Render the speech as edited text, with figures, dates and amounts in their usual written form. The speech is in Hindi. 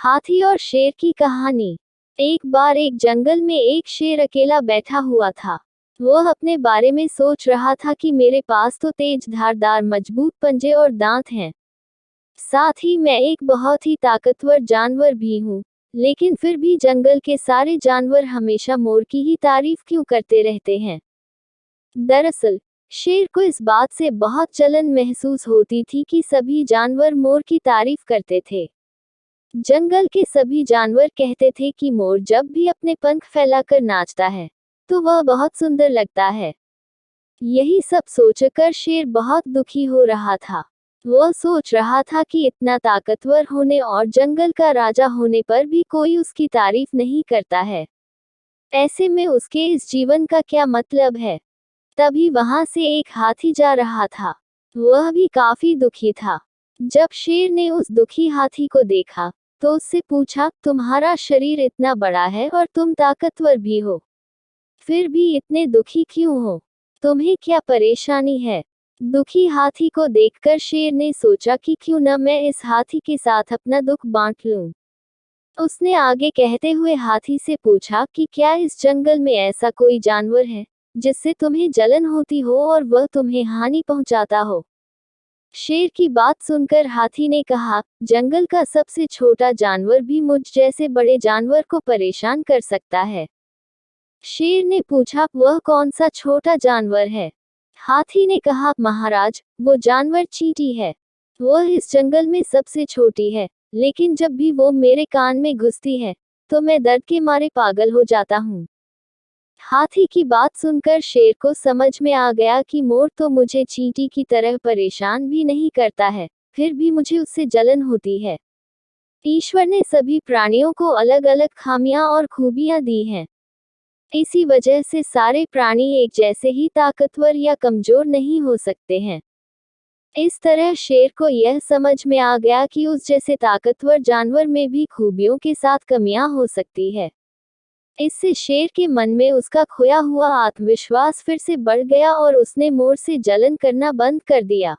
हाथी और शेर की कहानी। एक बार एक जंगल में एक शेर अकेला बैठा हुआ था। वह अपने बारे में सोच रहा था कि मेरे पास तो तेज धारदार मजबूत पंजे और दांत हैं। साथ ही मैं एक बहुत ही ताकतवर जानवर भी हूँ। लेकिन फिर भी जंगल के सारे जानवर हमेशा मोर की ही तारीफ क्यों करते रहते हैं। दरअसल शेर को इस बात से बहुत जलन महसूस होती थी कि सभी जानवर मोर की तारीफ करते थे। जंगल के सभी जानवर कहते थे कि मोर जब भी अपने पंख फैलाकर नाचता है तो वह बहुत सुंदर लगता है। यही सब सोचकर शेर बहुत दुखी हो रहा था। वह सोच रहा था कि इतना ताकतवर होने और जंगल का राजा होने पर भी कोई उसकी तारीफ नहीं करता है। ऐसे में उसके इस जीवन का क्या मतलब है। तभी वहां से एक हाथी जा रहा था। वह भी काफी दुखी था। जब शेर ने उस दुखी हाथी को देखा तो उससे पूछा, तुम्हारा शरीर इतना बड़ा है और तुम ताकतवर भी हो, फिर भी इतने दुखी क्यों हो? तुम्हें क्या परेशानी है? दुखी हाथी को देखकर शेर ने सोचा कि क्यों न मैं इस हाथी के साथ अपना दुख बांट लूं। उसने आगे कहते हुए हाथी से पूछा कि क्या इस जंगल में ऐसा कोई जानवर है जिससे तुम्हें जलन होती हो और वह तुम्हें हानि पहुंचाता हो? शेर की बात सुनकर हाथी ने कहा, जंगल का सबसे छोटा जानवर भी मुझ जैसे बड़े जानवर को परेशान कर सकता है। शेर ने पूछा, वह कौन सा छोटा जानवर है? हाथी ने कहा, महाराज, वो जानवर चींटी है। वह इस जंगल में सबसे छोटी है, लेकिन जब भी वो मेरे कान में घुसती है तो मैं दर्द के मारे पागल हो जाता हूँ। हाथी की बात सुनकर शेर को समझ में आ गया कि मोर तो मुझे चींटी की तरह परेशान भी नहीं करता है, फिर भी मुझे उससे जलन होती है। ईश्वर ने सभी प्राणियों को अलग अलग खामियां और खूबियां दी हैं। इसी वजह से सारे प्राणी एक जैसे ही ताकतवर या कमजोर नहीं हो सकते हैं। इस तरह शेर को यह समझ में आ गया कि उस जैसे ताकतवर जानवर में भी खूबियों के साथ कमियां हो सकती है। इससे शेर के मन में उसका खोया हुआ आत्मविश्वास फिर से बढ़ गया और उसने मोर से जलन करना बंद कर दिया।